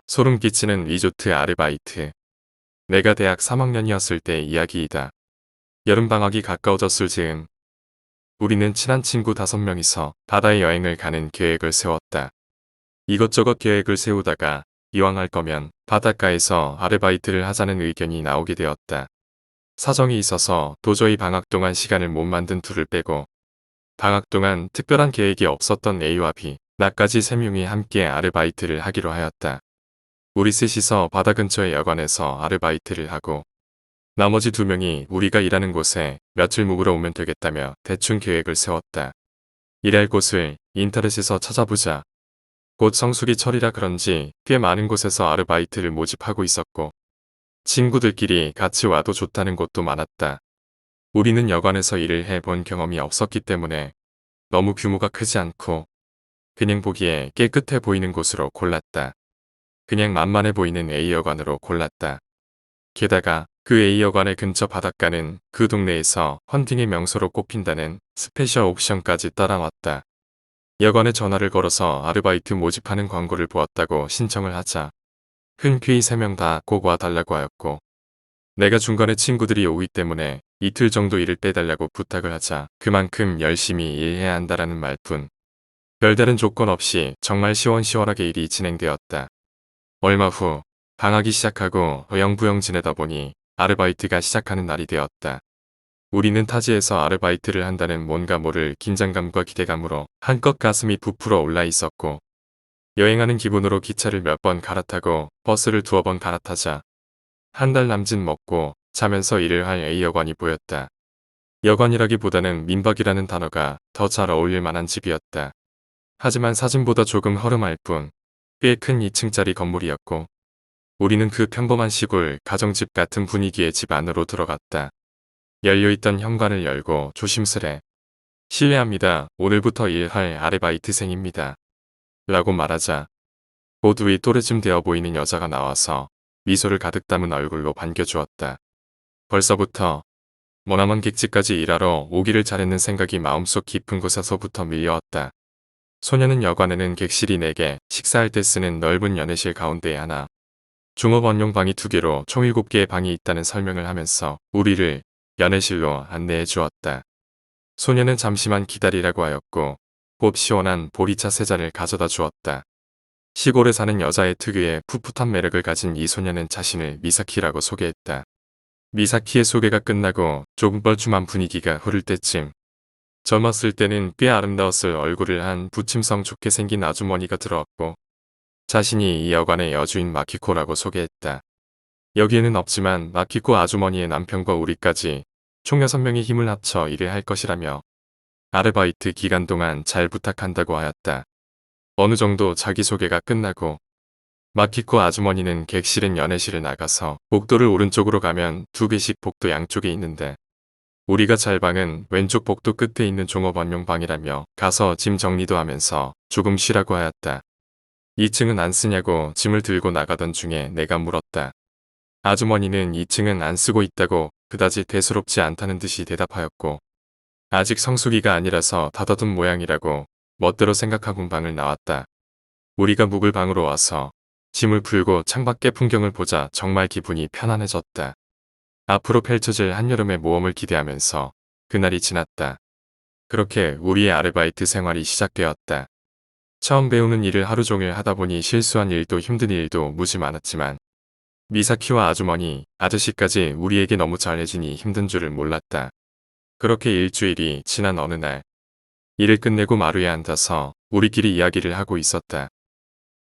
소름 끼치는 리조트 아르바이트. 내가 대학 3학년이었을 때 이야기이다. 여름방학이 가까워졌을 즈음 우리는 친한 친구 5명이서 바다에 여행을 가는 계획을 세웠다. 이것저것 계획을 세우다가 이왕 할 거면 바닷가에서 아르바이트를 하자는 의견이 나오게 되었다. 사정이 있어서 도저히 방학 동안 시간을 못 만든 둘을 빼고 방학 동안 특별한 계획이 없었던 A와 B, 나까지 3명이 함께 아르바이트를 하기로 하였다. 우리 셋이서 바다 근처의 여관에서 아르바이트를 하고 나머지 2명이 우리가 일하는 곳에 며칠 묵으러 오면 되겠다며 대충 계획을 세웠다. 일할 곳을 인터넷에서 찾아보자. 곧 성수기 철이라 그런지 꽤 많은 곳에서 아르바이트를 모집하고 있었고 친구들끼리 같이 와도 좋다는 곳도 많았다. 우리는 여관에서 일을 해본 경험이 없었기 때문에 너무 규모가 크지 않고 그냥 보기에 깨끗해 보이는 곳으로 골랐다. 그냥 만만해 보이는 A여관으로 골랐다. 게다가 그 A여관의 근처 바닷가는 그 동네에서 헌팅의 명소로 꼽힌다는 스페셜 옵션까지 따라왔다. 여관에 전화를 걸어서 아르바이트 모집하는 광고를 보았다고 신청을 하자 흔쾌히 3명 다 꼭 와달라고 하였고 내가 중간에 친구들이 오기 때문에 이틀 정도 일을 빼달라고 부탁을 하자 그만큼 열심히 일해야 한다라는 말뿐. 별다른 조건 없이 정말 시원시원하게 일이 진행되었다. 얼마 후 방학이 시작하고 어영부영 지내다 보니 아르바이트가 시작하는 날이 되었다. 우리는 타지에서 아르바이트를 한다는 뭔가 모를 긴장감과 기대감으로 한껏 가슴이 부풀어 올라 있었고 여행하는 기분으로 기차를 몇 번 갈아타고 버스를 2번 갈아타자 한 달 남짓 먹고 자면서 일을 할 A여관이 보였다. 여관이라기보다는 민박이라는 단어가 더 잘 어울릴 만한 집이었다. 하지만 사진보다 조금 허름할 뿐 꽤 큰 2층짜리 건물이었고 우리는 그 평범한 시골 가정집 같은 분위기의 집 안으로 들어갔다. 열려있던 현관을 열고 조심스레 실례합니다. 오늘부터 일할 아르바이트생입니다. 라고 말하자 곧 위 또래쯤 되어 보이는 여자가 나와서 미소를 가득 담은 얼굴로 반겨주었다. 벌써부터 머나먼 객지까지 일하러 오기를 잘했는 생각이 마음속 깊은 곳에서부터 밀려왔다. 소녀는 여관에는 객실이 4개, 식사할 때 쓰는 넓은 연회실 가운데에 하나, 종업원용 방이 2개로 총 7개의 방이 있다는 설명을 하면서 우리를 연회실로 안내해 주었다. 소녀는 잠시만 기다리라고 하였고 곧 시원한 보리차 3잔을 가져다 주었다. 시골에 사는 여자의 특유의 풋풋한 매력을 가진 이 소녀는 자신을 미사키라고 소개했다. 미사키의 소개가 끝나고 조금 뻘쭘한 분위기가 흐를 때쯤 젊었을 때는 꽤 아름다웠을 얼굴을 한 부침성 좋게 생긴 아주머니가 들어왔고 자신이 이 여관의 여주인 마키코라고 소개했다. 여기에는 없지만 마키코 아주머니의 남편과 우리까지 총 6명이 힘을 합쳐 일을 할 것이라며 아르바이트 기간 동안 잘 부탁한다고 하였다. 어느 정도 자기소개가 끝나고 마키코 아주머니는 객실인 연회실을 나가서 복도를 오른쪽으로 가면 2개씩 복도 양쪽에 있는데 우리가 잘 방은 왼쪽 복도 끝에 있는 종업원용 방이라며 가서 짐 정리도 하면서 조금 쉬라고 하였다. 2층은 안 쓰냐고 짐을 들고 나가던 중에 내가 물었다. 아주머니는 2층은 안 쓰고 있다고 그다지 대수롭지 않다는 듯이 대답하였고 아직 성수기가 아니라서 닫아둔 모양이라고 멋대로 생각하고 방을 나왔다. 우리가 묵을 방으로 와서 짐을 풀고 창밖의 풍경을 보자 정말 기분이 편안해졌다. 앞으로 펼쳐질 한여름의 모험을 기대하면서 그날이 지났다. 그렇게 우리의 아르바이트 생활이 시작되었다. 처음 배우는 일을 하루 종일 하다 보니 실수한 일도 힘든 일도 무지 많았지만 미사키와 아주머니, 아저씨까지 우리에게 너무 잘해주니 힘든 줄을 몰랐다. 그렇게 일주일이 지난 어느 날 일을 끝내고 마루에 앉아서 우리끼리 이야기를 하고 있었다.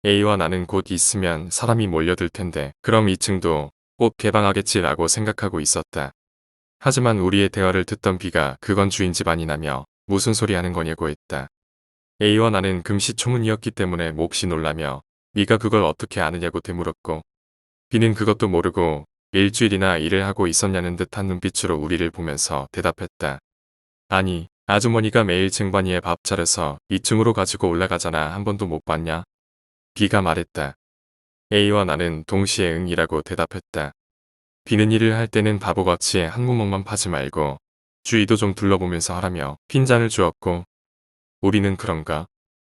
A와 나는 곧 있으면 사람이 몰려들 텐데 그럼 2층도 꼭 개방하겠지라고 생각하고 있었다. 하지만 우리의 대화를 듣던 B가 그건 주인 집안이라며 무슨 소리 하는 거냐고 했다. A와 나는 금시초문이었기 때문에 몹시 놀라며 네가 그걸 어떻게 아느냐고 되물었고 B는 그것도 모르고 일주일이나 일을 하고 있었냐는 듯한 눈빛으로 우리를 보면서 대답했다. 아니, 아주머니가 매일 쟁반위에 밥 차려서 2층으로 가지고 올라가잖아. 한 번도 못 봤냐? B가 말했다. A와 나는 동시에 응이라고 대답했다. B는 일을 할 때는 바보같이 한 구멍만 파지 말고 주위도 좀 둘러보면서 하라며 핀잔을 주었고 우리는 그런가?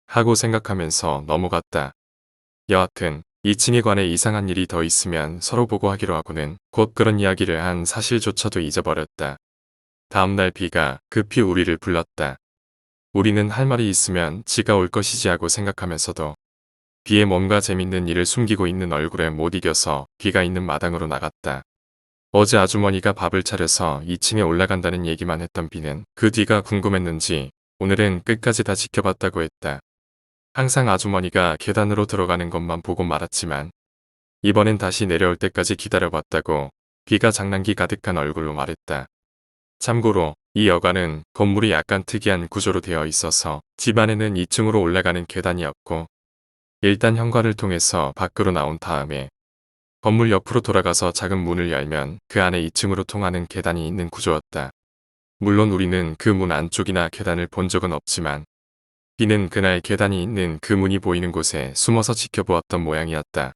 하고 생각하면서 넘어갔다. 여하튼 2층에 관해 이상한 일이 더 있으면 서로 보고하기로 하고는 곧 그런 이야기를 한 사실조차도 잊어버렸다. 다음날 비가 급히 우리를 불렀다. 우리는 할 말이 있으면 지가 올 것이지 하고 생각하면서도 비에 뭔가 재밌는 일을 숨기고 있는 얼굴에 못 이겨서 비가 있는 마당으로 나갔다. 어제 아주머니가 밥을 차려서 2층에 올라간다는 얘기만 했던 비는 그 뒤가 궁금했는지 오늘은 끝까지 다 지켜봤다고 했다. 항상 아주머니가 계단으로 들어가는 것만 보고 말았지만 이번엔 다시 내려올 때까지 기다려봤다고 비가 장난기 가득한 얼굴로 말했다. 참고로 이 여관은 건물이 약간 특이한 구조로 되어 있어서 집 안에는 2층으로 올라가는 계단이었고 일단 현관을 통해서 밖으로 나온 다음에 건물 옆으로 돌아가서 작은 문을 열면 그 안에 2층으로 통하는 계단이 있는 구조였다. 물론 우리는 그 문 안쪽이나 계단을 본 적은 없지만 비는 그날 계단이 있는 그 문이 보이는 곳에 숨어서 지켜보았던 모양이었다.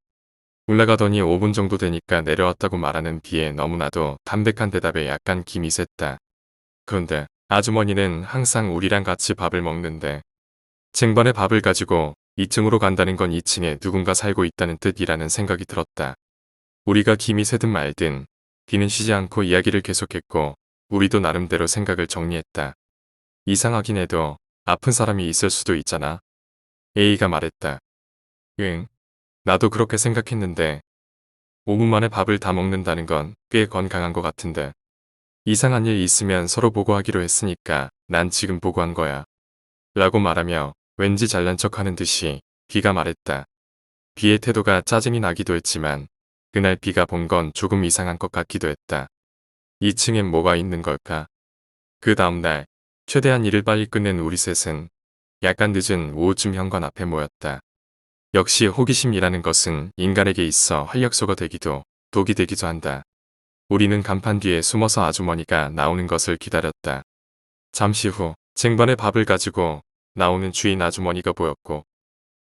올라가더니 5분 정도 되니까 내려왔다고 말하는 비에 너무나도 담백한 대답에 약간 김이 샜다. 그런데 아주머니는 항상 우리랑 같이 밥을 먹는데 쟁반에 밥을 가지고 2층으로 간다는 건 2층에 누군가 살고 있다는 뜻이라는 생각이 들었다. 우리가 김이 새든 말든 비는 쉬지 않고 이야기를 계속했고 우리도 나름대로 생각을 정리했다. 이상하긴 해도 아픈 사람이 있을 수도 있잖아. A가 말했다. 응, 나도 그렇게 생각했는데 5분 만에 밥을 다 먹는다는 건 꽤 건강한 것 같은데. 이상한 일 있으면 서로 보고하기로 했으니까 난 지금 보고한 거야. 라고 말하며 왠지 잘난 척하는 듯이 비가 말했다. 비의 태도가 짜증이 나기도 했지만 그날 비가 본 건 조금 이상한 것 같기도 했다. 2층엔 뭐가 있는 걸까? 그 다음날 최대한 일을 빨리 끝낸 우리 셋은 약간 늦은 오후쯤 현관 앞에 모였다. 역시 호기심이라는 것은 인간에게 있어 활력소가 되기도 독이 되기도 한다. 우리는 간판 뒤에 숨어서 아주머니가 나오는 것을 기다렸다. 잠시 후 쟁반에 밥을 가지고 나오는 주인 아주머니가 보였고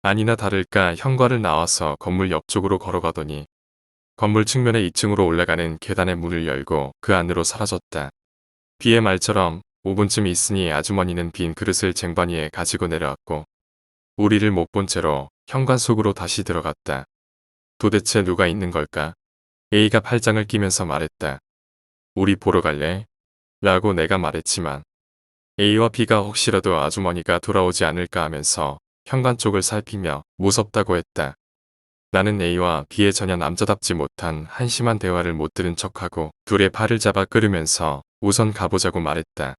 아니나 다를까 현관을 나와서 건물 옆쪽으로 걸어가더니 건물 측면에 2층으로 올라가는 계단의 문을 열고 그 안으로 사라졌다. 비의 말처럼 5분쯤 있으니 아주머니는 빈 그릇을 쟁반 위에 가지고 내려왔고 우리를 못 본 채로 현관 속으로 다시 들어갔다. 도대체 누가 있는 걸까? A가 팔짱을 끼면서 말했다. 우리 보러 갈래? 라고 내가 말했지만 A와 B가 혹시라도 아주머니가 돌아오지 않을까 하면서 현관 쪽을 살피며 무섭다고 했다. 나는 A와 B의 전혀 남자답지 못한 한심한 대화를 못 들은 척하고 둘의 팔을 잡아 끌으면서 우선 가보자고 말했다.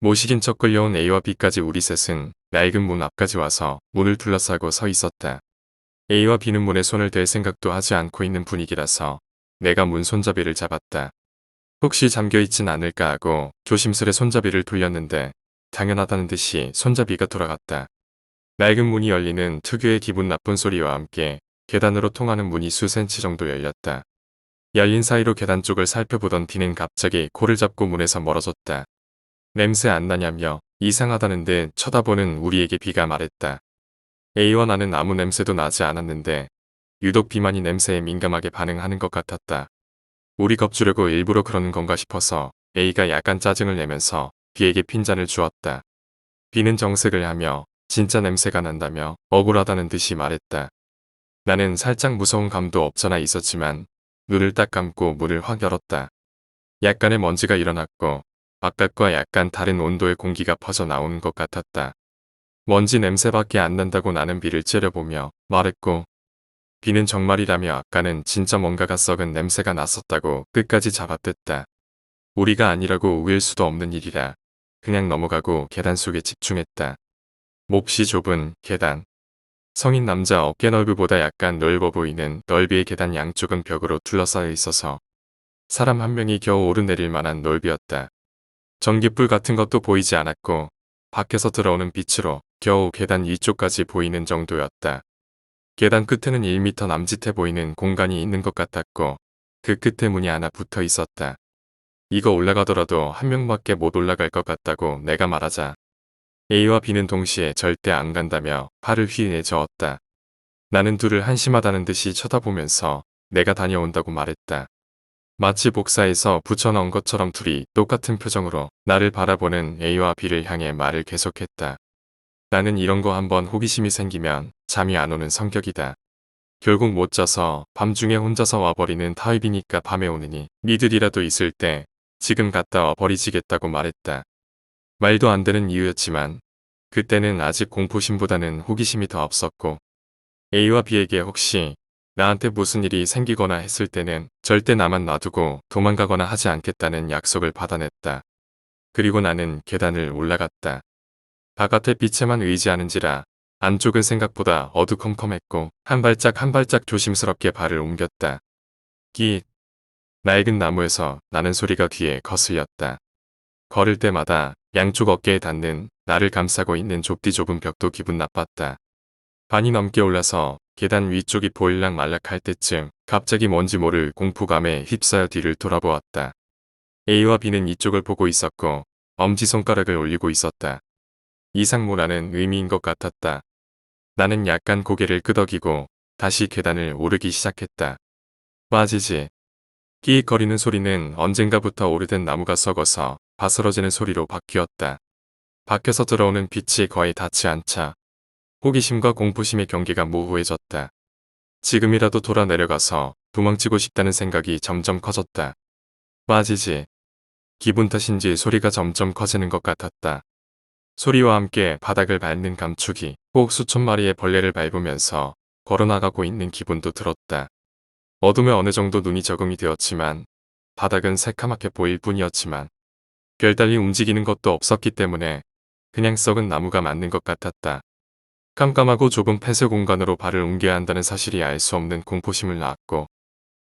모시긴 척 끌려온 A와 B까지 우리 셋은 낡은 문 앞까지 와서 문을 둘러싸고 서 있었다. A와 B는 문에 손을 댈 생각도 하지 않고 있는 분위기라서 내가 문 손잡이를 잡았다. 혹시 잠겨있진 않을까 하고 조심스레 손잡이를 돌렸는데 당연하다는 듯이 손잡이가 돌아갔다. 낡은 문이 열리는 특유의 기분 나쁜 소리와 함께 계단으로 통하는 문이 수센치 정도 열렸다. 열린 사이로 계단 쪽을 살펴보던 B는 갑자기 코를 잡고 문에서 멀어졌다. 냄새 안 나냐며 이상하다는 듯 쳐다보는 우리에게 B가 말했다. A와 나는 아무 냄새도 나지 않았는데 유독 B만이 냄새에 민감하게 반응하는 것 같았다. 우리 겁주려고 일부러 그러는 건가 싶어서 A가 약간 짜증을 내면서 B에게 핀잔을 주었다. B는 정색을 하며 진짜 냄새가 난다며 억울하다는 듯이 말했다. 나는 살짝 무서운 감도 없잖아 있었지만 눈을 딱 감고 문을 확 열었다. 약간의 먼지가 일어났고 바깥과 약간 다른 온도의 공기가 퍼져 나오는 것 같았다. 먼지 냄새밖에 안 난다고 나는 B를 째려보며 말했고 B는 정말이라며 아까는 진짜 뭔가가 썩은 냄새가 났었다고 끝까지 잡아뜯다. 우리가 아니라고 우길 수도 없는 일이라 그냥 넘어가고 계단 속에 집중했다. 몹시 좁은 계단. 성인 남자 어깨 넓이보다 약간 넓어 보이는 넓이의 계단 양쪽은 벽으로 둘러싸여 있어서 사람 한 명이 겨우 오르내릴 만한 넓이였다. 전깃불 같은 것도 보이지 않았고 밖에서 들어오는 빛으로 겨우 계단 위쪽까지 보이는 정도였다. 계단 끝에는 1m 남짓해 보이는 공간이 있는 것 같았고 그 끝에 문이 하나 붙어 있었다. 이거 올라가더라도 한 명밖에 못 올라갈 것 같다고 내가 말하자 A와 B는 동시에 절대 안 간다며 팔을 휘내 저었다. 나는 둘을 한심하다는 듯이 쳐다보면서 내가 다녀온다고 말했다. 마치 복사해서 붙여넣은 것처럼 둘이 똑같은 표정으로 나를 바라보는 A와 B를 향해 말을 계속했다. 나는 이런 거 한번 호기심이 생기면 잠이 안 오는 성격이다. 결국 못 자서 밤중에 혼자서 와버리는 타입이니까 밤에 오느니 니들이라도 있을 때 지금 갔다 와 버리시겠다고 말했다. 말도 안 되는 이유였지만 그때는 아직 공포심보다는 호기심이 더 앞섰고 A와 B에게 혹시 나한테 무슨 일이 생기거나 했을 때는 절대 나만 놔두고 도망가거나 하지 않겠다는 약속을 받아냈다. 그리고 나는 계단을 올라갔다. 바깥의 빛에만 의지하는지라 안쪽은 생각보다 어두컴컴했고 한 발짝 한 발짝 조심스럽게 발을 옮겼다. 끼익. 낡은 나무에서 나는 소리가 뒤에 거슬렸다. 걸을 때마다 양쪽 어깨에 닿는 나를 감싸고 있는 좁디 좁은 벽도 기분 나빴다. 반이 넘게 올라서 계단 위쪽이 보일락 말락할 때쯤 갑자기 뭔지 모를 공포감에 휩싸여 뒤를 돌아보았다. A와 B는 이쪽을 보고 있었고 엄지손가락을 올리고 있었다. 이상무라는 의미인 것 같았다. 나는 약간 고개를 끄덕이고 다시 계단을 오르기 시작했다. 빠지지. 끼익거리는 소리는 언젠가부터 오래된 나무가 썩어서 바스러지는 소리로 바뀌었다. 밖에서 들어오는 빛이 거의 닿지 않자 호기심과 공포심의 경계가 모호해졌다. 지금이라도 돌아 내려가서 도망치고 싶다는 생각이 점점 커졌다. 빠지지. 기분 탓인지 소리가 점점 커지는 것 같았다. 소리와 함께 바닥을 밟는 감축이 꼭 수천 마리의 벌레를 밟으면서 걸어나가고 있는 기분도 들었다. 어둠에 어느 정도 눈이 적응이 되었지만 바닥은 새카맣게 보일 뿐이었지만 별달리 움직이는 것도 없었기 때문에 그냥 썩은 나무가 맞는 것 같았다. 깜깜하고 좁은 폐쇄 공간으로 발을 옮겨야 한다는 사실이 알 수 없는 공포심을 낳았고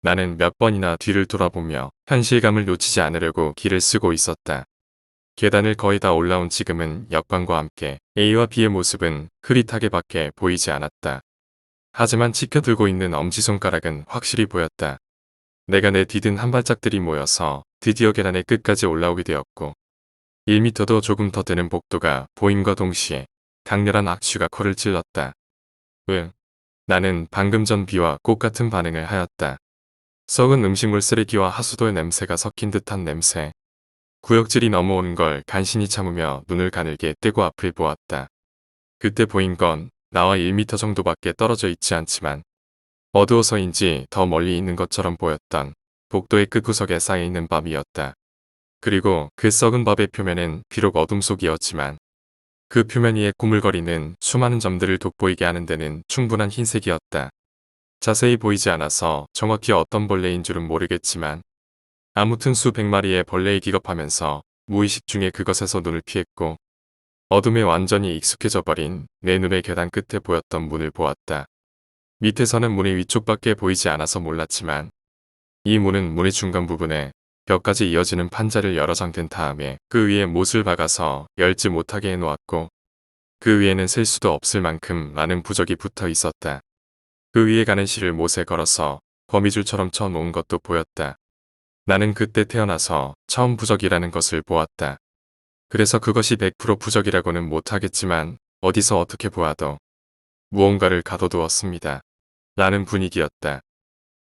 나는 몇 번이나 뒤를 돌아보며 현실감을 놓치지 않으려고 길을 쓰고 있었다. 계단을 거의 다 올라온 지금은 역광과 함께 A와 B의 모습은 흐릿하게 밖에 보이지 않았다. 하지만 치켜들고 있는 엄지손가락은 확실히 보였다. 내가 내디딘 한 발짝들이 모여서 드디어 계단의 끝까지 올라오게 되었고 1미터도 조금 더 되는 복도가 보임과 동시에 강렬한 악취가 코를 찔렀다. 나는 방금 전 비와 똑같은 반응을 하였다. 썩은 음식물 쓰레기와 하수도의 냄새가 섞인 듯한 냄새. 구역질이 넘어오는 걸 간신히 참으며 눈을 가늘게 뜨고 앞을 보았다. 그때 보인 건 나와 1미터 정도밖에 떨어져 있지 않지만 어두워서인지 더 멀리 있는 것처럼 보였던 복도의 끝구석에 쌓여있는 밥이었다. 그리고 그 썩은 밥의 표면은 비록 어둠 속이었지만 그 표면 위에 꾸물거리는 수많은 점들을 돋보이게 하는 데는 충분한 흰색이었다. 자세히 보이지 않아서 정확히 어떤 벌레인 줄은 모르겠지만 아무튼 수백 마리의 벌레에 기겁하면서 무의식 중에 그것에서 눈을 피했고 어둠에 완전히 익숙해져 버린 내 눈의 계단 끝에 보였던 문을 보았다. 밑에서는 문의 위쪽밖에 보이지 않아서 몰랐지만 이 문은 문의 중간 부분에 벽까지 이어지는 판자를 여러 장 든 다음에 그 위에 못을 박아서 열지 못하게 해놓았고 그 위에는 셀 수도 없을 만큼 많은 부적이 붙어 있었다. 그 위에 가는 실을 못에 걸어서 거미줄처럼 쳐놓은 것도 보였다. 나는 그때 태어나서 처음 부적이라는 것을 보았다. 그래서 그것이 100% 부적이라고는 못하겠지만 어디서 어떻게 보아도 무언가를 가둬두었습니다. 라는 분위기였다.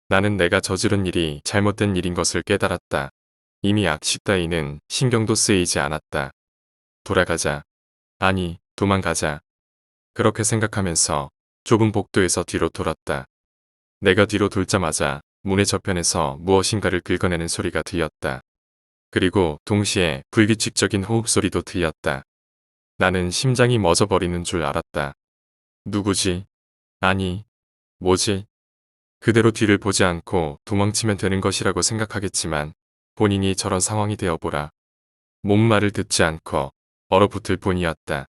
나는 내가 저지른 일이 잘못된 일인 것을 깨달았다. 이미 악취 따위는 신경도 쓰이지 않았다. 돌아가자. 아니, 도망가자. 그렇게 생각하면서 좁은 복도에서 뒤로 돌았다. 내가 뒤로 돌자마자 문의 저편에서 무엇인가를 긁어내는 소리가 들렸다. 그리고 동시에 불규칙적인 호흡소리도 들렸다. 나는 심장이 멎어버리는 줄 알았다. 누구지? 아니, 뭐지? 그대로 뒤를 보지 않고 도망치면 되는 것이라고 생각하겠지만 본인이 저런 상황이 되어보라. 몸 말을 듣지 않고 얼어붙을 뿐이었다.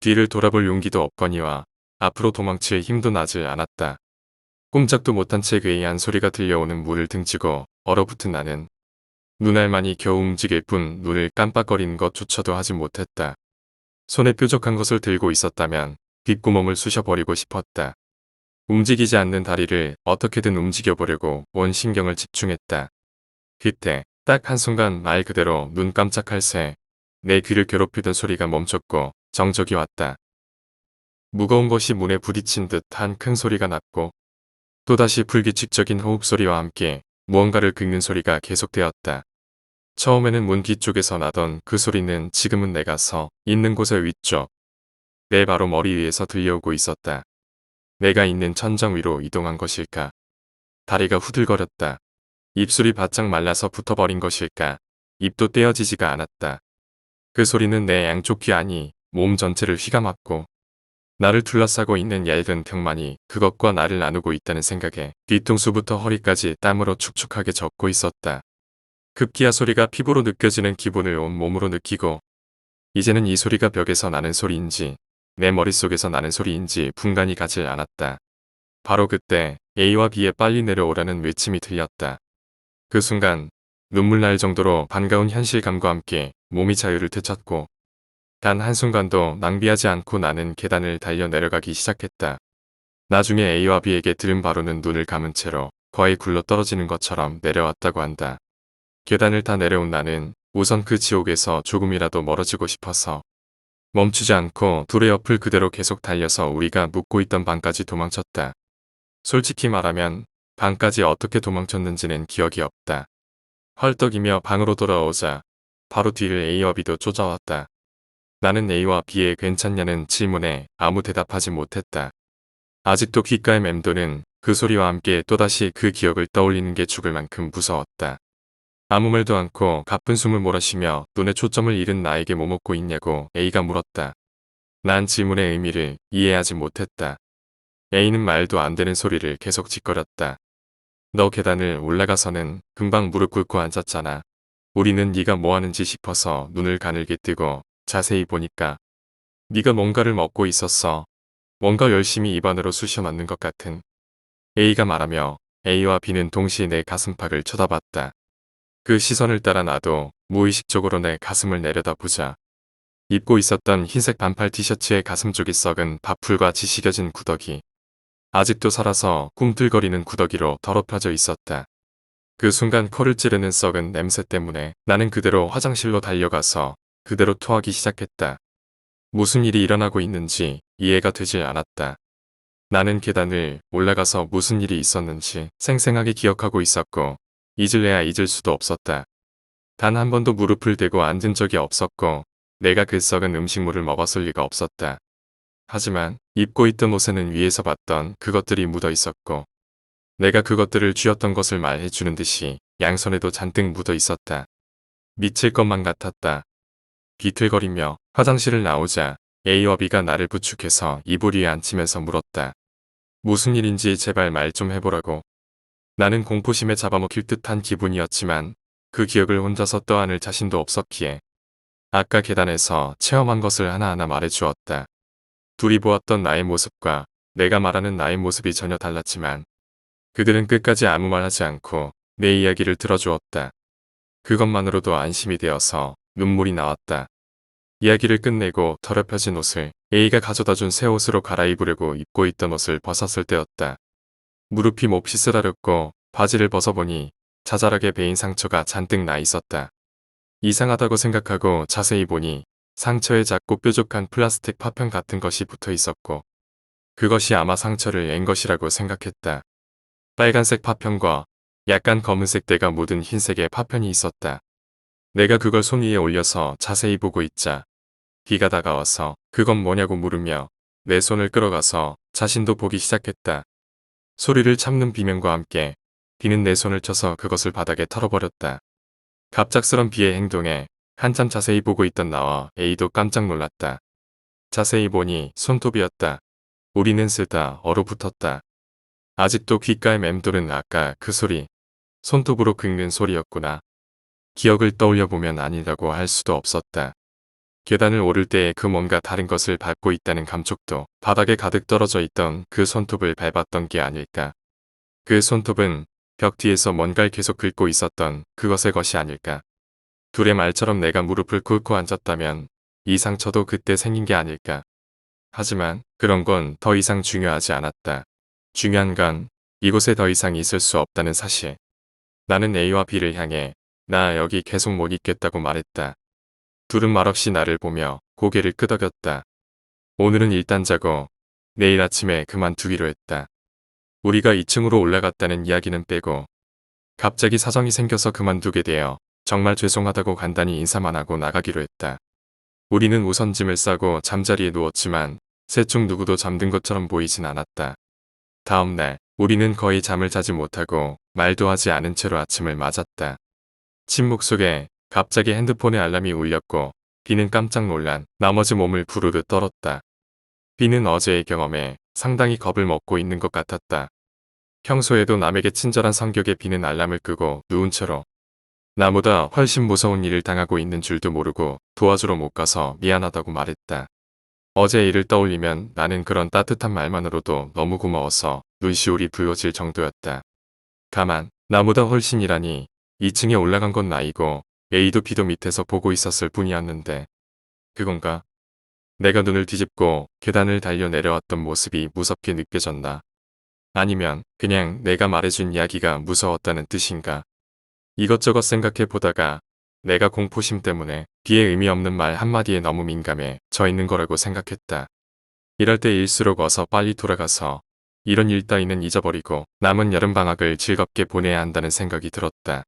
뒤를 돌아볼 용기도 없거니와 앞으로 도망칠 힘도 나질 않았다. 꼼짝도 못한 채 괴이한 소리가 들려오는 문을 등지고 얼어붙은 나는 눈알만이 겨우 움직일 뿐 눈을 깜빡거리는 것조차도 하지 못했다. 손에 뾰족한 것을 들고 있었다면 귓구멍을 쑤셔버리고 싶었다. 움직이지 않는 다리를 어떻게든 움직여보려고 온 신경을 집중했다. 그때 딱 한순간 말 그대로 눈 깜짝할 새 내 귀를 괴롭히던 소리가 멈췄고 정적이 왔다. 무거운 것이 문에 부딪힌 듯한 큰 소리가 났고 또다시 불규칙적인 호흡소리와 함께 무언가를 긁는 소리가 계속되었다. 처음에는 문 뒤쪽에서 나던 그 소리는 지금은 내가 서 있는 곳의 위쪽, 내 바로 머리 위에서 들려오고 있었다. 내가 있는 천장 위로 이동한 것일까? 다리가 후들거렸다. 입술이 바짝 말라서 붙어버린 것일까? 입도 떼어지지가 않았다. 그 소리는 내 양쪽 귀 아니 몸 전체를 휘감았고 나를 둘러싸고 있는 얇은 벽만이 그것과 나를 나누고 있다는 생각에 뒤통수부터 허리까지 땀으로 축축하게 젖고 있었다. 급기야 소리가 피부로 느껴지는 기분을 온몸으로 느끼고 이제는 이 소리가 벽에서 나는 소리인지 내 머릿속에서 나는 소리인지 분간이 가질 않았다. 바로 그때 A와 B에 빨리 내려오라는 외침이 들렸다. 그 순간 눈물 날 정도로 반가운 현실감과 함께 몸이 자유를 되찾고 단 한순간도 낭비하지 않고 나는 계단을 달려 내려가기 시작했다. 나중에 A와 B에게 들은 바로는 눈을 감은 채로 거의 굴러 떨어지는 것처럼 내려왔다고 한다. 계단을 다 내려온 나는 우선 그 지옥에서 조금이라도 멀어지고 싶어서 멈추지 않고 둘의 옆을 그대로 계속 달려서 우리가 묵고 있던 방까지 도망쳤다. 솔직히 말하면 방까지 어떻게 도망쳤는지는 기억이 없다. 헐떡이며 방으로 돌아오자 바로 뒤를 A와 B도 쫓아왔다. 나는 A와 B의 괜찮냐는 질문에 아무 대답하지 못했다. 아직도 귓가에 맴도는 그 소리와 함께 또다시 그 기억을 떠올리는 게 죽을 만큼 무서웠다. 아무 말도 않고 가쁜 숨을 몰아쉬며 눈에 초점을 잃은 나에게 뭐 먹고 있냐고 A가 물었다. 난 질문의 의미를 이해하지 못했다. A는 말도 안 되는 소리를 계속 짓거렸다. 너 계단을 올라가서는 금방 무릎 꿇고 앉았잖아. 우리는 네가 뭐 하는지 싶어서 눈을 가늘게 뜨고 자세히 보니까 네가 뭔가를 먹고 있었어. 뭔가 열심히 입안으로 쑤셔 넣는 것 같은. A가 말하며 A와 B는 동시에 내 가슴팍을 쳐다봤다. 그 시선을 따라 나도 무의식적으로 내 가슴을 내려다보자. 입고 있었던 흰색 반팔 티셔츠의 가슴 쪽이 썩은 밥풀과 지식여진 구더기. 아직도 살아서 꿈틀거리는 구더기로 더럽혀져 있었다. 그 순간 코를 찌르는 썩은 냄새 때문에 나는 그대로 화장실로 달려가서 그대로 토하기 시작했다. 무슨 일이 일어나고 있는지 이해가 되질 않았다. 나는 계단을 올라가서 무슨 일이 있었는지 생생하게 기억하고 있었고 잊을래야 잊을 수도 없었다. 단 한 번도 무릎을 대고 앉은 적이 없었고 내가 그 썩은 음식물을 먹었을 리가 없었다. 하지만 입고 있던 옷에는 위에서 봤던 그것들이 묻어 있었고 내가 그것들을 쥐었던 것을 말해주는 듯이 양손에도 잔뜩 묻어 있었다. 미칠 것만 같았다. 비틀거리며 화장실을 나오자 A와 B가 나를 부축해서 이불 위에 앉히면서 물었다. 무슨 일인지 제발 말 좀 해보라고. 나는 공포심에 잡아먹힐 듯한 기분이었지만 그 기억을 혼자서 떠안을 자신도 없었기에 아까 계단에서 체험한 것을 하나하나 말해주었다. 둘이 보았던 나의 모습과 내가 말하는 나의 모습이 전혀 달랐지만 그들은 끝까지 아무 말 하지 않고 내 이야기를 들어주었다. 그것만으로도 안심이 되어서 눈물이 나왔다. 이야기를 끝내고 더럽혀진 옷을 A가 가져다준 새 옷으로 갈아입으려고 입고 있던 옷을 벗었을 때였다. 무릎이 몹시 쓰라렸고 바지를 벗어보니 자잘하게 베인 상처가 잔뜩 나 있었다. 이상하다고 생각하고 자세히 보니 상처에 작고 뾰족한 플라스틱 파편 같은 것이 붙어 있었고 그것이 아마 상처를 낸 것이라고 생각했다. 빨간색 파편과 약간 검은색 때가 묻은 흰색의 파편이 있었다. 내가 그걸 손 위에 올려서 자세히 보고 있자 B가 다가와서 그건 뭐냐고 물으며 내 손을 끌어가서 자신도 보기 시작했다. 소리를 참는 비명과 함께 B는 내 손을 쳐서 그것을 바닥에 털어버렸다. 갑작스런 B의 행동에 한참 자세히 보고 있던 나와 A도 깜짝 놀랐다. 자세히 보니 손톱이었다. 우리는 쓰다 얼어붙었다. 아직도 귓가에 맴도는 아까 그 소리. 손톱으로 긁는 소리였구나. 기억을 떠올려보면 아니라고 할 수도 없었다. 계단을 오를 때에 그 뭔가 다른 것을 밟고 있다는 감촉도 바닥에 가득 떨어져 있던 그 손톱을 밟았던 게 아닐까. 그 손톱은 벽 뒤에서 뭔가를 계속 긁고 있었던 그것의 것이 아닐까. 둘의 말처럼 내가 무릎을 꿇고 앉았다면 이 상처도 그때 생긴 게 아닐까. 하지만 그런 건 더 이상 중요하지 않았다. 중요한 건 이곳에 더 이상 있을 수 없다는 사실. 나는 A와 B를 향해 나 여기 계속 못 있겠다고 말했다. 둘은 말없이 나를 보며 고개를 끄덕였다. 오늘은 일단 자고 내일 아침에 그만두기로 했다. 우리가 2층으로 올라갔다는 이야기는 빼고 갑자기 사정이 생겨서 그만두게 되어 정말 죄송하다고 간단히 인사만 하고 나가기로 했다. 우리는 우선 짐을 싸고 잠자리에 누웠지만 셋 중 누구도 잠든 것처럼 보이진 않았다. 다음 날 우리는 거의 잠을 자지 못하고 말도 하지 않은 채로 아침을 맞았다. 침묵 속에 갑자기 핸드폰의 알람이 울렸고 비는 깜짝 놀란 나머지 몸을 부르르 떨었다. 비는 어제의 경험에 상당히 겁을 먹고 있는 것 같았다. 평소에도 남에게 친절한 성격의 비는 알람을 끄고 누운 채로 나보다 훨씬 무서운 일을 당하고 있는 줄도 모르고 도와주러 못 가서 미안하다고 말했다. 어제 일을 떠올리면 나는 그런 따뜻한 말만으로도 너무 고마워서 눈시울이 붉어질 정도였다. 가만, 나보다 훨씬이라니 2층에 올라간 건 나이고 A도 B도 밑에서 보고 있었을 뿐이었는데 그건가? 내가 눈을 뒤집고 계단을 달려 내려왔던 모습이 무섭게 느껴졌나? 아니면 그냥 내가 말해준 이야기가 무서웠다는 뜻인가? 이것저것 생각해 보다가 내가 공포심 때문에 뒤에 의미 없는 말 한마디에 너무 민감해 져 있는 거라고 생각했다. 이럴 때일수록 어서 빨리 돌아가서 이런 일 따위는 잊어버리고 남은 여름방학을 즐겁게 보내야 한다는 생각이 들었다.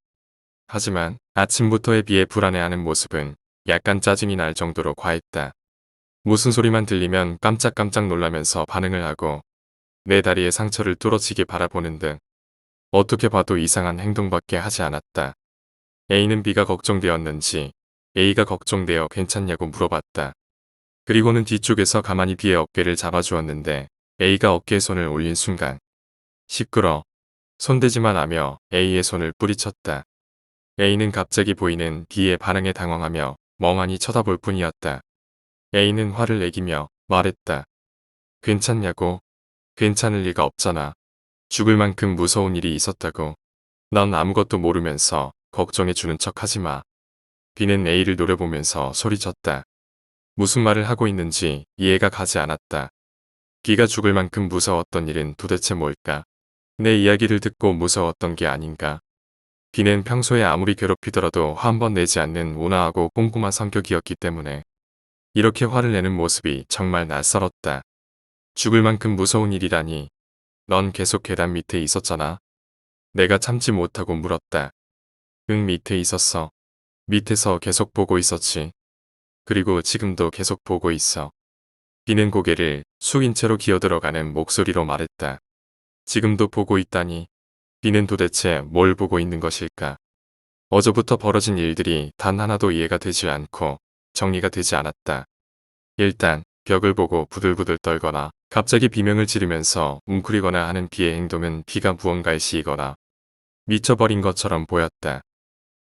하지만 아침부터의 비에 불안해하는 모습은 약간 짜증이 날 정도로 과했다. 무슨 소리만 들리면 깜짝깜짝 놀라면서 반응을 하고 내 다리에 상처를 뚫어지게 바라보는 등 어떻게 봐도 이상한 행동밖에 하지 않았다. A는 B가 걱정되었는지 A가 걱정되어 괜찮냐고 물어봤다. 그리고는 뒤쪽에서 가만히 B의 어깨를 잡아주었는데 A가 어깨에 손을 올린 순간 시끄러. 손대지만 하며 A의 손을 뿌리쳤다. A는 갑자기 보이는 B의 반응에 당황하며 멍하니 쳐다볼 뿐이었다. A는 화를 내기며 말했다. 괜찮냐고? 괜찮을 리가 없잖아. 죽을 만큼 무서운 일이 있었다고. 넌 아무것도 모르면서 걱정해주는 척 하지 마. B는 A를 노려보면서 소리쳤다. 무슨 말을 하고 있는지 이해가 가지 않았다. B가 죽을 만큼 무서웠던 일은 도대체 뭘까? 내 이야기를 듣고 무서웠던 게 아닌가? B는 평소에 아무리 괴롭히더라도 화 한 번 내지 않는 온화하고 꼼꼼한 성격이었기 때문에 이렇게 화를 내는 모습이 정말 낯설었다. 죽을 만큼 무서운 일이라니. 넌 계속 계단 밑에 있었잖아. 내가 참지 못하고 물었다. 응, 밑에 있었어. 밑에서 계속 보고 있었지. 그리고 지금도 계속 보고 있어. B는 고개를 숙인 채로 기어들어가는 목소리로 말했다. 지금도 보고 있다니. B는 도대체 뭘 보고 있는 것일까? 어제부터 벌어진 일들이 단 하나도 이해가 되지 않고 정리가 되지 않았다. 일단 벽을 보고 부들부들 떨거나 갑자기 비명을 지르면서 웅크리거나 하는 B의 행동은 B가 무언가에 시이거나 미쳐버린 것처럼 보였다.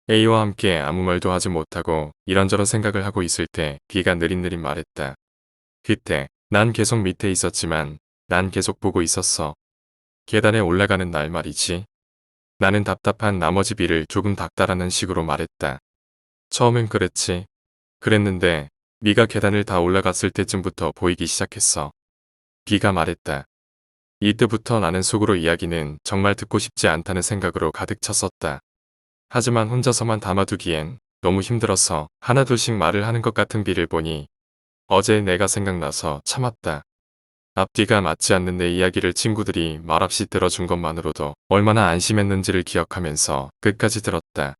A와 함께 아무 말도 하지 못하고 이런저런 생각을 하고 있을 때 B가 느릿느릿 말했다. 그때 난 계속 밑에 있었지만 난 계속 보고 있었어. 계단에 올라가는 날 말이지. 나는 답답한 나머지 B를 조금 닥달하는 식으로 말했다. 처음엔 그랬지. 그랬는데 네가 계단을 다 올라갔을 때쯤부터 보이기 시작했어. B가 말했다. 이때부터 나는 속으로 이야기는 정말 듣고 싶지 않다는 생각으로 가득 찼었다. 하지만 혼자서만 담아두기엔 너무 힘들어서 하나둘씩 말을 하는 것 같은 B를 보니 어제 내가 생각나서 참았다. 앞뒤가 맞지 않는 내 이야기를 친구들이 말없이 들어준 것만으로도 얼마나 안심했는지를 기억하면서 끝까지 들었다.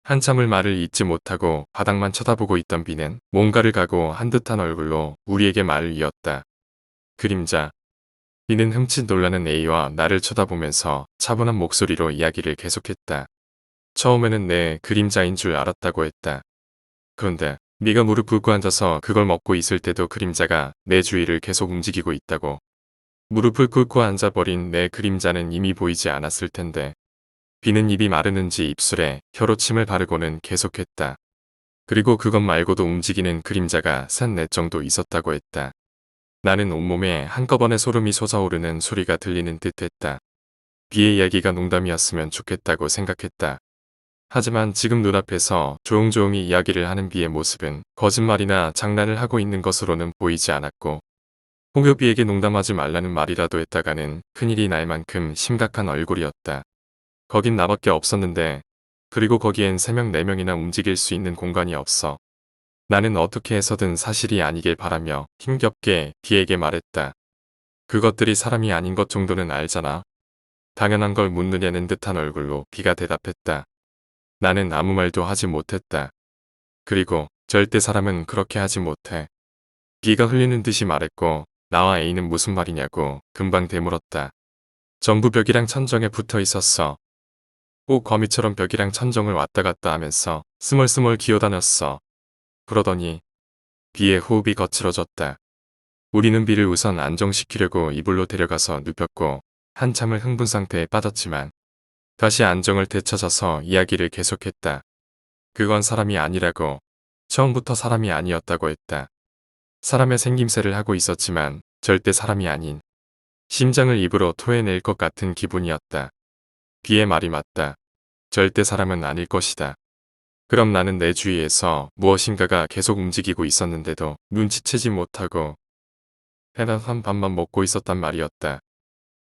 한참을 말을 잇지 못하고 바닥만 쳐다보고 있던 B는 뭔가를 각오한 듯한 얼굴로 우리에게 말을 이었다. 그림자. B는 흠칫 놀라는 A와 나를 쳐다보면서 차분한 목소리로 이야기를 계속했다. 처음에는 내 그림자인 줄 알았다고 했다. 그런데 네가 무릎 꿇고 앉아서 그걸 먹고 있을 때도 그림자가 내 주위를 계속 움직이고 있다고. 무릎을 꿇고 앉아버린 내 그림자는 이미 보이지 않았을 텐데. B는 입이 마르는지 입술에 혀로 침을 바르고는 계속했다. 그리고 그것 말고도 움직이는 그림자가 셋넷 정도 있었다고 했다. 나는 온몸에 한꺼번에 소름이 솟아오르는 소리가 들리는 듯했다. B의 이야기가 농담이었으면 좋겠다고 생각했다. 하지만 지금 눈앞에서 조용조용히 이야기를 하는 B의 모습은 거짓말이나 장난을 하고 있는 것으로는 보이지 않았고 혹여 B에게 농담하지 말라는 말이라도 했다가는 큰일이 날 만큼 심각한 얼굴이었다. 거긴 나밖에 없었는데 그리고 거기엔 3명 4명이나 움직일 수 있는 공간이 없어. 나는 어떻게 해서든 사실이 아니길 바라며 힘겹게 B에게 말했다. 그것들이 사람이 아닌 것 정도는 알잖아. 당연한 걸 묻느냐는 듯한 얼굴로 B가 대답했다. 나는 아무 말도 하지 못했다. 그리고 절대 사람은 그렇게 하지 못해. B가 흘리는 듯이 말했고 나와 A는 무슨 말이냐고 금방 되물었다. 전부 벽이랑 천정에 붙어 있었어. 꼭 거미처럼 벽이랑 천정을 왔다 갔다 하면서 스멀스멀 기어다녔어. 그러더니 비의 호흡이 거칠어졌다. 우리는 비를 우선 안정시키려고 이불로 데려가서 눕혔고 한참을 흥분 상태에 빠졌지만 다시 안정을 되찾아서 이야기를 계속했다. 그건 사람이 아니라고. 처음부터 사람이 아니었다고 했다. 사람의 생김새를 하고 있었지만 절대 사람이 아닌 심장을 입으로 토해낼 것 같은 기분이었다. 비의 말이 맞다. 절대 사람은 아닐 것이다. 그럼 나는 내 주위에서 무엇인가가 계속 움직이고 있었는데도 눈치채지 못하고 해나한 밥만 먹고 있었단 말이었다.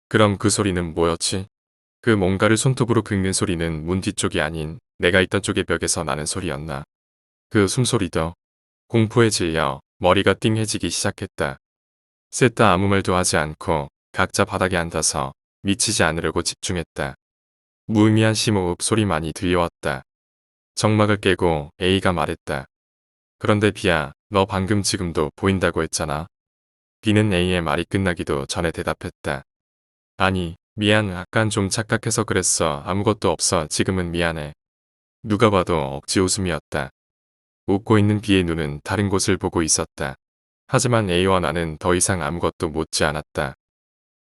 그럼 그 소리는 뭐였지? 그 뭔가를 손톱으로 긁는 소리는 문 뒤쪽이 아닌 내가 있던 쪽의 벽에서 나는 소리였나? 그 숨소리도 공포에 질려 머리가 띵해지기 시작했다. 셋 다 아무 말도 하지 않고 각자 바닥에 앉아서 미치지 않으려고 집중했다. 무의미한 심호흡 소리만이 들려왔다. 정막을 깨고 A가 말했다. 그런데 B야, 너 방금 지금도 보인다고 했잖아. B는 A의 말이 끝나기도 전에 대답했다. 아니, 미안, 아깐 좀 착각해서 그랬어. 아무것도 없어. 지금은 미안해. 누가 봐도 억지 웃음이었다. 웃고 있는 B의 눈은 다른 곳을 보고 있었다. 하지만 A와 나는 더 이상 아무것도 묻지 않았다.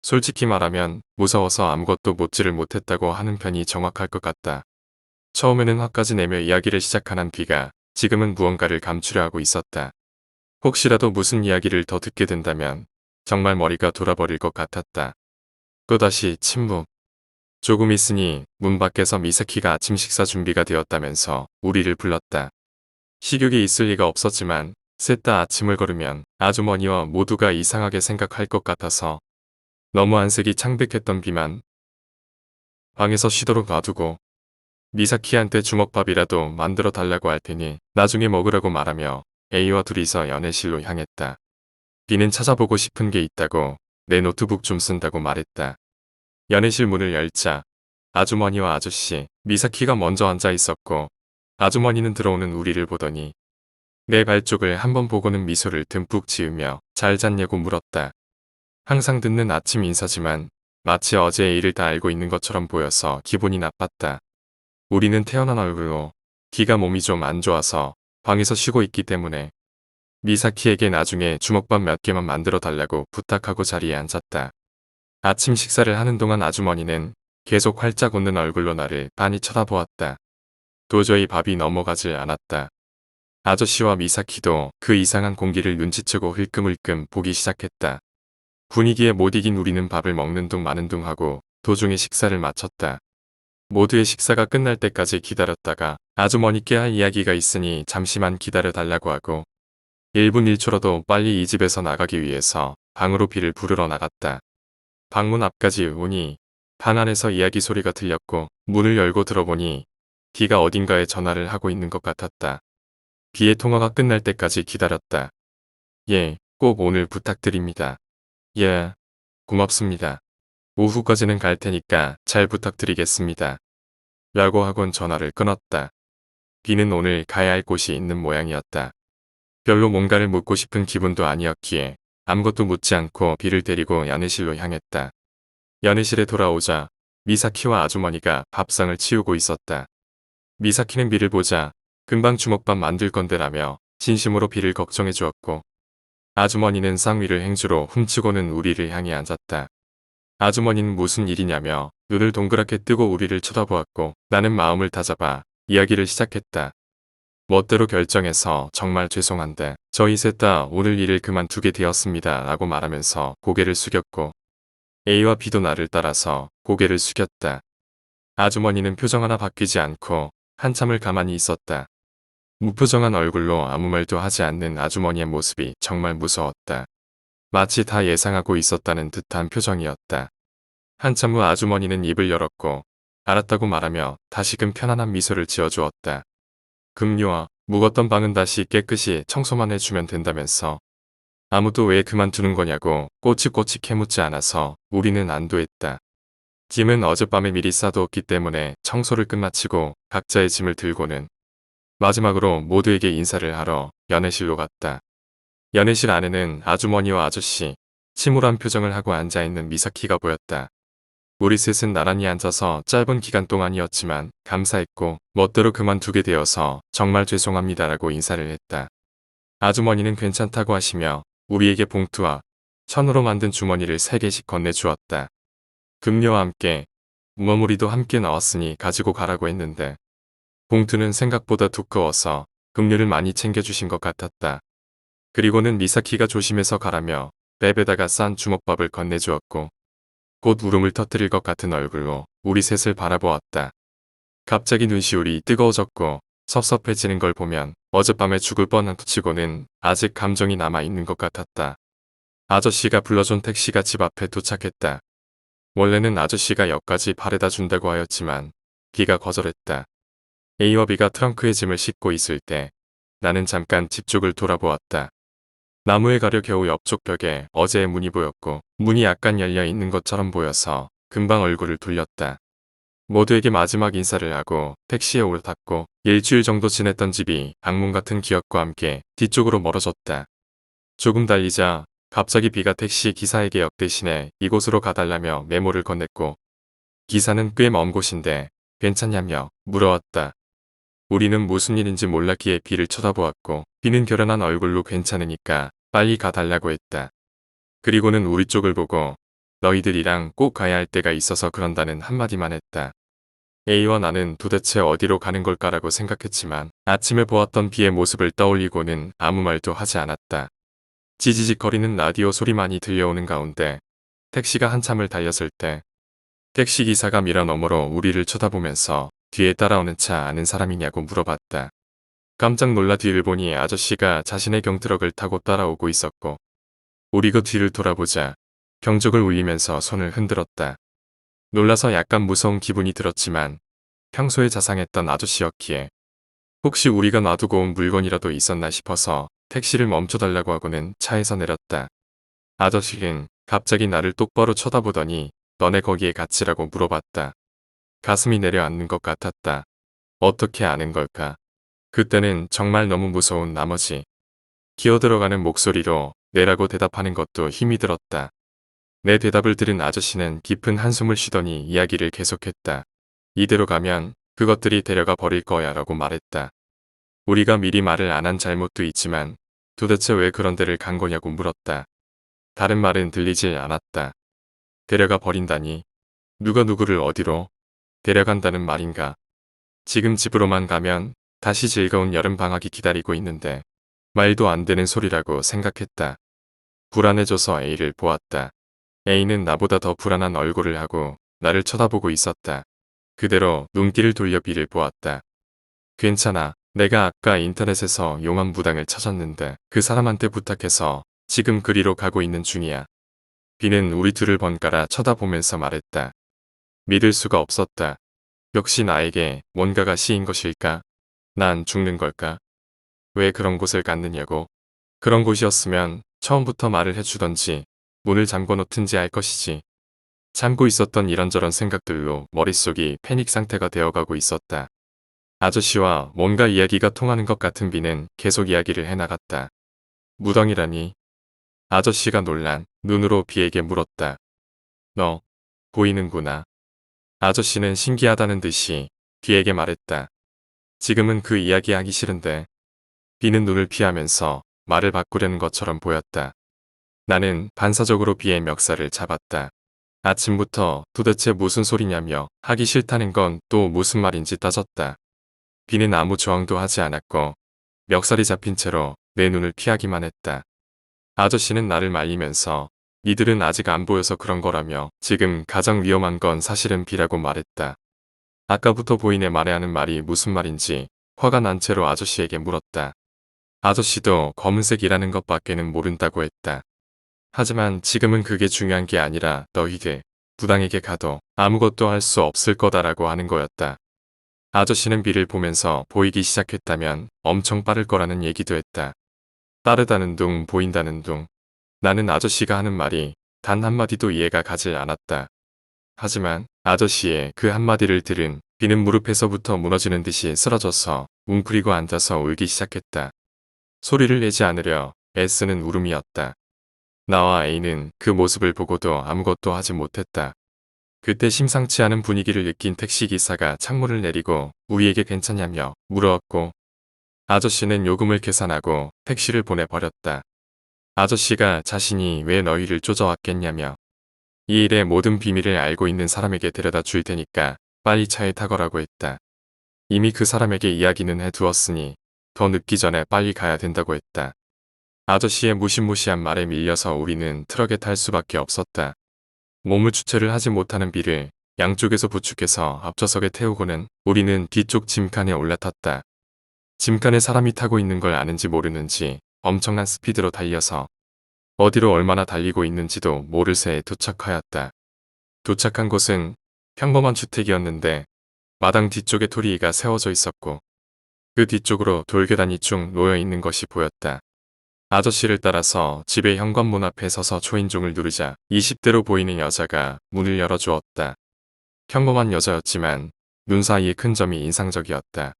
솔직히 말하면 무서워서 아무것도 묻지를 못했다고 하는 편이 정확할 것 같다. 처음에는 화까지 내며 이야기를 시작한 B가 지금은 무언가를 감추려 하고 있었다. 혹시라도 무슨 이야기를 더 듣게 된다면 정말 머리가 돌아버릴 것 같았다. 또다시 침묵. 조금 있으니 문 밖에서 미사키가 아침 식사 준비가 되었다면서 우리를 불렀다. 식욕이 있을 리가 없었지만 셋 다 아침을 걸으면 아주머니와 모두가 이상하게 생각할 것 같아서 너무 안색이 창백했던 B만 방에서 쉬도록 놔두고 미사키한테 주먹밥이라도 만들어 달라고 할 테니 나중에 먹으라고 말하며 A와 둘이서 연애실로 향했다. B는 찾아보고 싶은 게 있다고 내 노트북 좀 쓴다고 말했다. 연애실 문을 열자 아주머니와 아저씨, 미사키가 먼저 앉아 있었고 아주머니는 들어오는 우리를 보더니 내 발 쪽을 한번 보고는 미소를 듬뿍 지으며 잘 잤냐고 물었다. 항상 듣는 아침 인사지만 마치 어제의 일을 다 알고 있는 것처럼 보여서 기분이 나빴다. 우리는 태어난 얼굴로 B가 몸이 좀 안 좋아서 방에서 쉬고 있기 때문에 미사키에게 나중에 주먹밥 몇 개만 만들어 달라고 부탁하고 자리에 앉았다. 아침 식사를 하는 동안 아주머니는 계속 활짝 웃는 얼굴로 나를 빤히 쳐다보았다. 도저히 밥이 넘어가질 않았다. 아저씨와 미사키도 그 이상한 공기를 눈치채고 흘끔흘끔 보기 시작했다. 분위기에 못 이긴 우리는 밥을 먹는 둥 마는 둥 하고 도중에 식사를 마쳤다. 모두의 식사가 끝날 때까지 기다렸다가 아주머니께 할 이야기가 있으니 잠시만 기다려 달라고 하고 1분 1초라도 빨리 이 집에서 나가기 위해서 방으로 B를 부르러 나갔다. 방문 앞까지 오니 방 안에서 이야기 소리가 들렸고 문을 열고 들어보니 B가 어딘가에 전화를 하고 있는 것 같았다. B의 통화가 끝날 때까지 기다렸다. 예, 꼭 오늘 부탁드립니다. 예, 고맙습니다. 오후까지는 갈 테니까 잘 부탁드리겠습니다. 라고 하곤 전화를 끊었다. B는 오늘 가야 할 곳이 있는 모양이었다. 별로 뭔가를 묻고 싶은 기분도 아니었기에 아무것도 묻지 않고 B를 데리고 연애실로 향했다. 연애실에 돌아오자 미사키와 아주머니가 밥상을 치우고 있었다. 미사키는 B를 보자 금방 주먹밥 만들 건데라며 진심으로 B를 걱정해 주었고 아주머니는 쌍위를 행주로 훔치고는 우리를 향해 앉았다. 아주머니는 무슨 일이냐며 눈을 동그랗게 뜨고 우리를 쳐다보았고 나는 마음을 다잡아 이야기를 시작했다. 멋대로 결정해서 정말 죄송한데 저희 셋 다 오늘 일을 그만두게 되었습니다 라고 말하면서 고개를 숙였고 A와 B도 나를 따라서 고개를 숙였다. 아주머니는 표정 하나 바뀌지 않고 한참을 가만히 있었다. 무표정한 얼굴로 아무 말도 하지 않는 아주머니의 모습이 정말 무서웠다. 마치 다 예상하고 있었다는 듯한 표정이었다. 한참 후 아주머니는 입을 열었고 알았다고 말하며 다시금 편안한 미소를 지어주었다. 금요와 묵었던 방은 다시 깨끗이 청소만 해주면 된다면서 아무도 왜 그만두는 거냐고 꼬치꼬치 캐묻지 않아서 우리는 안도했다. 짐은 어젯밤에 미리 싸두었기 때문에 청소를 끝마치고 각자의 짐을 들고는 마지막으로 모두에게 인사를 하러 연애실로 갔다. 연애실 안에는 아주머니와 아저씨, 침울한 표정을 하고 앉아있는 미사키가 보였다. 우리 셋은 나란히 앉아서 짧은 기간 동안이었지만 감사했고 멋대로 그만두게 되어서 정말 죄송합니다라고 인사를 했다. 아주머니는 괜찮다고 하시며 우리에게 봉투와 천으로 만든 주머니를 3개씩 건네주었다. 금료와 함께 우머무리도 함께 나왔으니 가지고 가라고 했는데 봉투는 생각보다 두꺼워서 금료를 많이 챙겨주신 것 같았다. 그리고는 미사키가 조심해서 가라며 랩에다가 싼 주먹밥을 건네주었고 곧 울음을 터뜨릴 것 같은 얼굴로 우리 셋을 바라보았다. 갑자기 눈시울이 뜨거워졌고 섭섭해지는 걸 보면 어젯밤에 죽을 뻔한 치고는 아직 감정이 남아있는 것 같았다. 아저씨가 불러준 택시가 집 앞에 도착했다. 원래는 아저씨가 역까지 바래다 준다고 하였지만 B가 거절했다. A와 B가 트렁크에 짐을 싣고 있을 때 나는 잠깐 집 쪽을 돌아보았다. 나무에 가려 겨우 옆쪽 벽에 어제의 문이 보였고 문이 약간 열려 있는 것처럼 보여서 금방 얼굴을 돌렸다. 모두에게 마지막 인사를 하고 택시에 올라탔고 일주일 정도 지냈던 집이 악몽 같은 기억과 함께 뒤쪽으로 멀어졌다. 조금 달리자 갑자기 B가 택시 기사에게 역 대신에 이곳으로 가달라며 메모를 건넸고 기사는 꽤 먼 곳인데 괜찮냐며 물어왔다. 우리는 무슨 일인지 몰랐기에 B를 쳐다보았고 B는 결연한 얼굴로 괜찮으니까 빨리 가달라고 했다. 그리고는 우리 쪽을 보고 너희들이랑 꼭 가야 할 때가 있어서 그런다는 한마디만 했다. A와 나는 도대체 어디로 가는 걸까라고 생각했지만 아침에 보았던 B의 모습을 떠올리고는 아무 말도 하지 않았다. 지지직거리는 라디오 소리만이 들려오는 가운데 택시가 한참을 달렸을 때 택시기사가 미러 너머로 우리를 쳐다보면서 뒤에 따라오는 차 아는 사람이냐고 물어봤다. 깜짝 놀라 뒤를 보니 아저씨가 자신의 경트럭을 타고 따라오고 있었고 우리 그 뒤를 돌아보자 경적을 울리면서 손을 흔들었다. 놀라서 약간 무서운 기분이 들었지만 평소에 자상했던 아저씨였기에 혹시 우리가 놔두고 온 물건이라도 있었나 싶어서 택시를 멈춰달라고 하고는 차에서 내렸다. 아저씨는 갑자기 나를 똑바로 쳐다보더니 너네 거기에 갇히라고 물어봤다. 가슴이 내려앉는 것 같았다. 어떻게 아는 걸까? 그때는 정말 너무 무서운 나머지 기어들어가는 목소리로 내라고 대답하는 것도 힘이 들었다. 내 대답을 들은 아저씨는 깊은 한숨을 쉬더니 이야기를 계속했다. 이대로 가면 그것들이 데려가 버릴 거야 라고 말했다. 우리가 미리 말을 안 한 잘못도 있지만 도대체 왜 그런 데를 간 거냐고 물었다. 다른 말은 들리질 않았다. 데려가 버린다니. 누가 누구를 어디로 데려간다는 말인가. 지금 집으로만 가면 다시 즐거운 여름방학이 기다리고 있는데 말도 안 되는 소리라고 생각했다. 불안해져서 A를 보았다. A는 나보다 더 불안한 얼굴을 하고 나를 쳐다보고 있었다. 그대로 눈길을 돌려 B를 보았다. 괜찮아. 내가 아까 인터넷에서 용한 무당을 찾았는데 그 사람한테 부탁해서 지금 그리로 가고 있는 중이야. B는 우리 둘을 번갈아 쳐다보면서 말했다. 믿을 수가 없었다. 역시 나에게 뭔가가 시인 것일까? 난 죽는 걸까? 왜 그런 곳을 갔느냐고. 그런 곳이었으면 처음부터 말을 해주던지 문을 잠궈 놓든지 할 것이지. 참고 있었던 이런저런 생각들로 머릿속이 패닉 상태가 되어가고 있었다. 아저씨와 뭔가 이야기가 통하는 것 같은 B는 계속 이야기를 해나갔다. 무당이라니. 아저씨가 놀란 눈으로 B에게 물었다. 너 보이는구나. 아저씨는 신기하다는 듯이 B에게 말했다. 지금은 그 이야기 하기 싫은데. B는 눈을 피하면서 말을 바꾸려는 것처럼 보였다. 나는 반사적으로 B의 멱살을 잡았다. 아침부터 도대체 무슨 소리냐며 하기 싫다는 건 또 무슨 말인지 따졌다. B는 아무 저항도 하지 않았고 멱살이 잡힌 채로 내 눈을 피하기만 했다. 아저씨는 나를 말리면서 니들은 아직 안 보여서 그런 거라며 지금 가장 위험한 건 사실은 B라고 말했다. 아까부터 보이네 말해 하는 말이 무슨 말인지 화가 난 채로 아저씨에게 물었다. 아저씨도 검은색이라는 것밖에는 모른다고 했다. 하지만 지금은 그게 중요한 게 아니라 너희들 부당에게 가도 아무것도 할 수 없을 거다라고 하는 거였다. 아저씨는 B를 보면서 보이기 시작했다면 엄청 빠를 거라는 얘기도 했다. 빠르다는 둥 보인다는 둥. 나는 아저씨가 하는 말이 단 한마디도 이해가 가지 않았다. 하지만 아저씨의 그 한마디를 들은 B는 무릎에서부터 무너지는 듯이 쓰러져서 웅크리고 앉아서 울기 시작했다. 소리를 내지 않으려 애쓰는 울음이었다. 나와 A는 그 모습을 보고도 아무것도 하지 못했다. 그때 심상치 않은 분위기를 느낀 택시기사가 창문을 내리고 우리에게 괜찮냐며 물어왔고 아저씨는 요금을 계산하고 택시를 보내버렸다. 아저씨가 자신이 왜 너희를 쫓아왔겠냐며 이 일의 모든 비밀을 알고 있는 사람에게 데려다 줄 테니까 빨리 차에 타거라고 했다. 이미 그 사람에게 이야기는 해두었으니 더 늦기 전에 빨리 가야 된다고 했다. 아저씨의 무시무시한 말에 밀려서 우리는 트럭에 탈 수밖에 없었다. 몸을 주체를 하지 못하는 비를 양쪽에서 부축해서 앞좌석에 태우고는 우리는 뒤쪽 짐칸에 올라탔다. 짐칸에 사람이 타고 있는 걸 아는지 모르는지 엄청난 스피드로 달려서 어디로 얼마나 달리고 있는지도 모를 새에 도착하였다. 도착한 곳은 평범한 주택이었는데 마당 뒤쪽에 토리가 세워져 있었고 그 뒤쪽으로 돌계단이 쭉 놓여 있는 것이 보였다. 아저씨를 따라서 집의 현관문 앞에 서서 초인종을 누르자 20대로 보이는 여자가 문을 열어주었다. 평범한 여자였지만 눈 사이에 큰 점이 인상적이었다.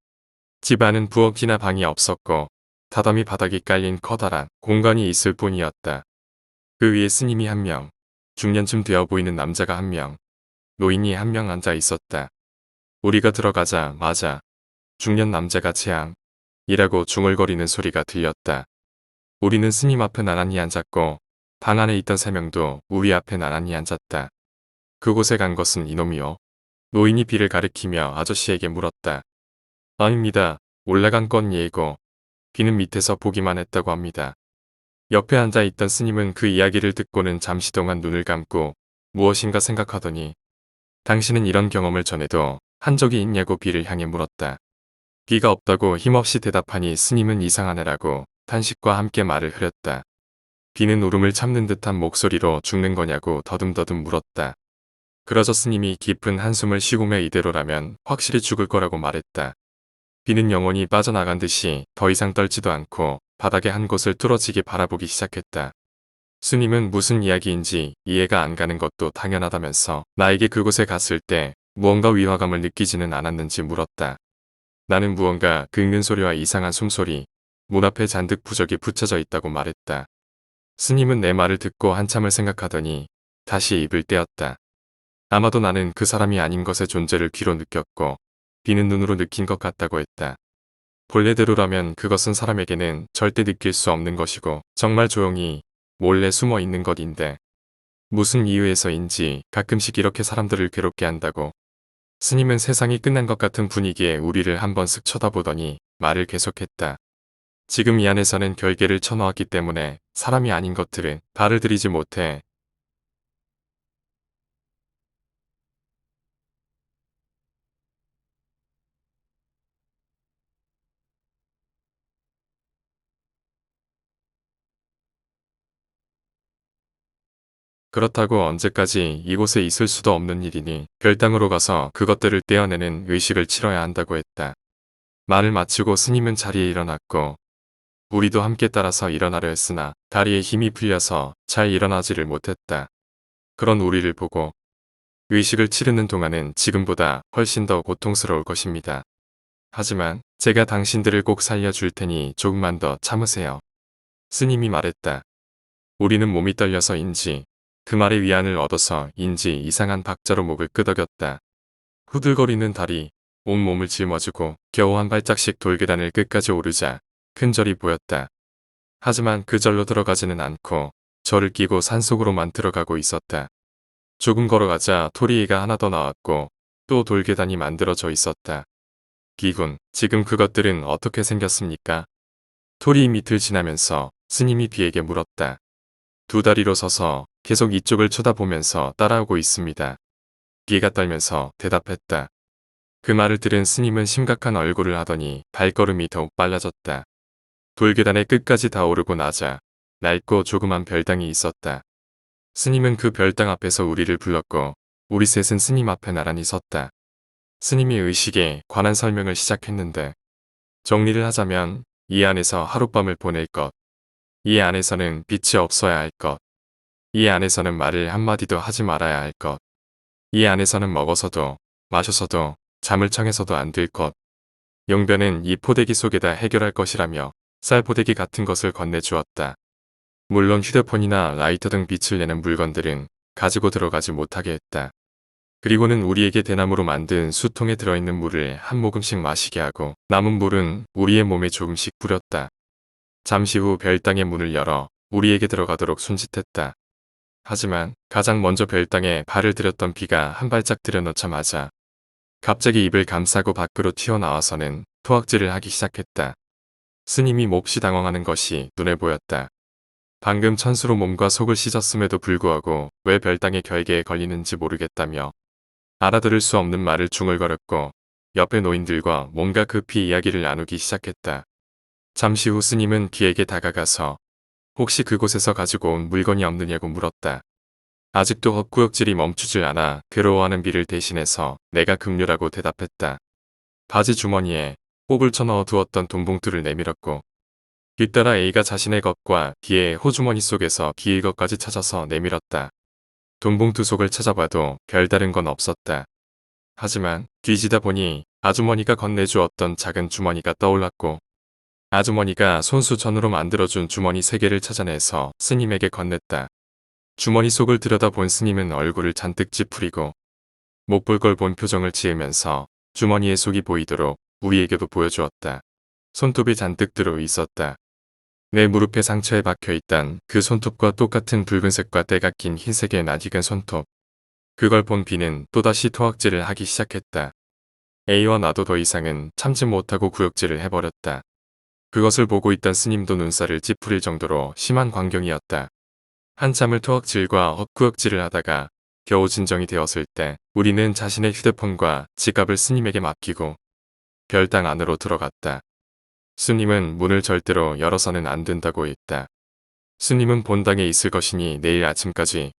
집 안은 부엌이나 방이 없었고 다다미 바닥에 깔린 커다란 공간이 있을 뿐이었다. 그 위에 스님이 한 명, 중년쯤 되어 보이는 남자가 한 명, 노인이 한 명 앉아 있었다. 우리가 들어가자마자 중년 남자가 재앙이라고 중얼거리는 소리가 들렸다. 우리는 스님 앞에 나란히 앉았고 방 안에 있던 3명도 우리 앞에 나란히 앉았다. 그곳에 간 것은 이놈이요. 노인이 비를 가리키며 아저씨에게 물었다. 아닙니다. 올라간 건 예고. 비는 밑에서 보기만 했다고 합니다. 옆에 앉아있던 스님은 그 이야기를 듣고는 잠시 동안 눈을 감고 무엇인가 생각하더니 당신은 이런 경험을 전에도 한 적이 있냐고 비를 향해 물었다. 비가 없다고 힘없이 대답하니 스님은 이상한 애라고 탄식과 함께 말을 흐렸다. 비는 울음을 참는 듯한 목소리로 죽는 거냐고 더듬더듬 물었다. 그러자 스님이 깊은 한숨을 쉬고며 이대로라면 확실히 죽을 거라고 말했다. 비는 영혼이 빠져나간 듯이 더 이상 떨지도 않고 바닥에 한 곳을 뚫어지게 바라보기 시작했다. 스님은 무슨 이야기인지 이해가 안 가는 것도 당연하다면서 나에게 그곳에 갔을 때 무언가 위화감을 느끼지는 않았는지 물었다. 나는 무언가 긁는 소리와 이상한 숨소리, 문 앞에 잔뜩 부적이 붙여져 있다고 말했다. 스님은 내 말을 듣고 한참을 생각하더니 다시 입을 떼었다. 아마도 나는 그 사람이 아닌 것의 존재를 귀로 느꼈고 비는 눈으로 느낀 것 같다고 했다. 본래대로라면 그것은 사람에게는 절대 느낄 수 없는 것이고 정말 조용히 몰래 숨어 있는 것인데 무슨 이유에서인지 가끔씩 이렇게 사람들을 괴롭게 한다고. 스님은 세상이 끝난 것 같은 분위기에 우리를 한번 쓱 쳐다보더니 말을 계속했다. 지금 이 안에서는 결계를 쳐놓았기 때문에 사람이 아닌 것들은 발을 들이지 못해. 그렇다고 언제까지 이곳에 있을 수도 없는 일이니 별당으로 가서 그것들을 떼어내는 의식을 치러야 한다고 했다. 말을 마치고 스님은 자리에 일어났고 우리도 함께 따라서 일어나려 했으나 다리에 힘이 풀려서 잘 일어나지를 못했다. 그런 우리를 보고 의식을 치르는 동안은 지금보다 훨씬 더 고통스러울 것입니다. 하지만 제가 당신들을 꼭 살려줄 테니 조금만 더 참으세요. 스님이 말했다. 우리는 몸이 떨려서인지 그 말에 위안을 얻어서인지 이상한 박자로 목을 끄덕였다. 후들거리는 다리, 온몸을 짊어지고 겨우 한 발짝씩 돌계단을 끝까지 오르자 큰 절이 보였다. 하지만 그 절로 들어가지는 않고 절을 끼고 산속으로만 들어가고 있었다. 조금 걸어가자 토리가 하나 더 나왔고 또 돌계단이 만들어져 있었다. 비군, 지금 그것들은 어떻게 생겼습니까? 토리 밑을 지나면서 스님이 비에게 물었다. 2다리로 서서 계속 이쪽을 쳐다보면서 따라오고 있습니다. 비가 떨면서 대답했다. 그 말을 들은 스님은 심각한 얼굴을 하더니 발걸음이 더욱 빨라졌다. 돌계단의 끝까지 다 오르고 나자 낡고 조그만 별당이 있었다. 스님은 그 별당 앞에서 우리를 불렀고 우리 셋은 스님 앞에 나란히 섰다. 스님이 의식에 관한 설명을 시작했는데 정리를 하자면 이 안에서 하룻밤을 보낼 것, 이 안에서는 빛이 없어야 할 것, 이 안에서는 말을 한마디도 하지 말아야 할 것, 이 안에서는 먹어서도 마셔서도 잠을 청해서도 안 될 것, 용변은 이 포대기 속에다 해결할 것이라며 쌀포대기 같은 것을 건네주었다. 물론 휴대폰이나 라이터 등 빛을 내는 물건들은 가지고 들어가지 못하게 했다. 그리고는 우리에게 대나무로 만든 수통에 들어있는 물을 한 모금씩 마시게 하고 남은 물은 우리의 몸에 조금씩 뿌렸다. 잠시 후 별당의 문을 열어 우리에게 들어가도록 손짓했다. 하지만 가장 먼저 별당에 발을 들였던 비가 한 발짝 들여놓자마자 갑자기 입을 감싸고 밖으로 튀어나와서는 토악질을 하기 시작했다. 스님이 몹시 당황하는 것이 눈에 보였다. 방금 천수로 몸과 속을 씻었음에도 불구하고 왜 별당의 결계에 걸리는지 모르겠다며 알아들을 수 없는 말을 중얼거렸고 옆에 노인들과 뭔가 급히 이야기를 나누기 시작했다. 잠시 후 스님은 비에게 다가가서 혹시 그곳에서 가지고 온 물건이 없느냐고 물었다. 아직도 헛구역질이 멈추질 않아 괴로워하는 비를 대신해서 내가 급료라고 대답했다. 바지 주머니에 꼽을 쳐넣어 두었던 돈봉투를 내밀었고 뒤따라 A가 자신의 것과 B의 호주머니 속에서 B의 것까지 찾아서 내밀었다. 돈봉투 속을 찾아봐도 별다른 건 없었다. 하지만 뒤지다 보니 아주머니가 건네주었던 작은 주머니가 떠올랐고 아주머니가 손수전으로 만들어준 주머니 3개를 찾아내서 스님에게 건넸다. 주머니 속을 들여다본 스님은 얼굴을 잔뜩 찌푸리고 못 볼 걸 본 표정을 지으면서 주머니의 속이 보이도록 우리에게도 보여주었다. 손톱이 잔뜩 들어 있었다. 내 무릎에 상처에 박혀있던 그 손톱과 똑같은 붉은색과 때가 낀 흰색의 낯익은 손톱. 그걸 본 비는 또다시 토악질을 하기 시작했다. A와 나도 더 이상은 참지 못하고 구역질을 해버렸다. 그것을 보고 있던 스님도 눈살을 찌푸릴 정도로 심한 광경이었다. 한참을 토악질과 헛구역질을 하다가 겨우 진정이 되었을 때 우리는 자신의 휴대폰과 지갑을 스님에게 맡기고 별당 안으로 들어갔다. 스님은 문을 절대로 열어서는 안 된다고 했다. 스님은 본당에 있을 것이니 내일 아침까지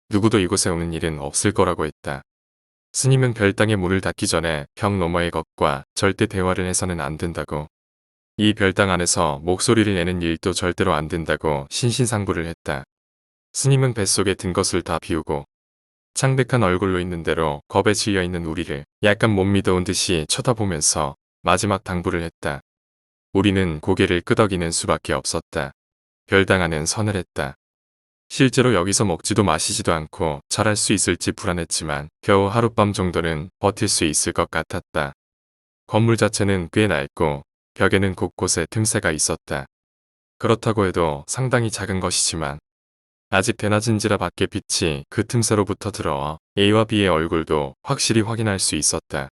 누구도 이곳에 오는 일은 없을 거라고 했다. 스님은 별당의 문을 닫기 전에 벽 너머의 것과 절대 대화를 해서는 안 된다고, 이 별당 안에서 목소리를 내는 일도 절대로 안 된다고 신신상부를 했다. 스님은 뱃속에 든 것을 다 비우고 창백한 얼굴로 있는 대로 겁에 질려 있는 우리를 약간 못 믿어온 듯이 쳐다보면서 마지막 당부를 했다. 우리는 고개를 끄덕이는 수밖에 없었다. 별당 안은 서늘했다. 실제로 여기서 먹지도 마시지도 않고 잘할 수 있을지 불안했지만 겨우 하룻밤 정도는 버틸 수 있을 것 같았다. 건물 자체는 꽤 낡고 벽에는 곳곳에 틈새가 있었다. 그렇다고 해도 상당히 작은 것이지만 아직 대낮인지라 밖에 빛이 그 틈새로부터 들어와 A와 B의 얼굴도 확실히 확인할 수 있었다.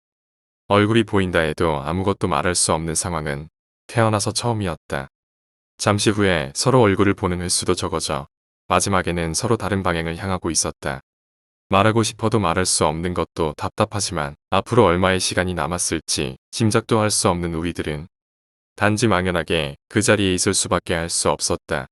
얼굴이 보인다 해도 아무것도 말할 수 없는 상황은 태어나서 처음이었다. 잠시 후에 서로 얼굴을 보는 횟수도 적어져 마지막에는 서로 다른 방향을 향하고 있었다. 말하고 싶어도 말할 수 없는 것도 답답하지만 앞으로 얼마의 시간이 남았을지 짐작도 할 수 없는 우리들은 단지 막연하게 그 자리에 있을 수밖에 할 수 없었다.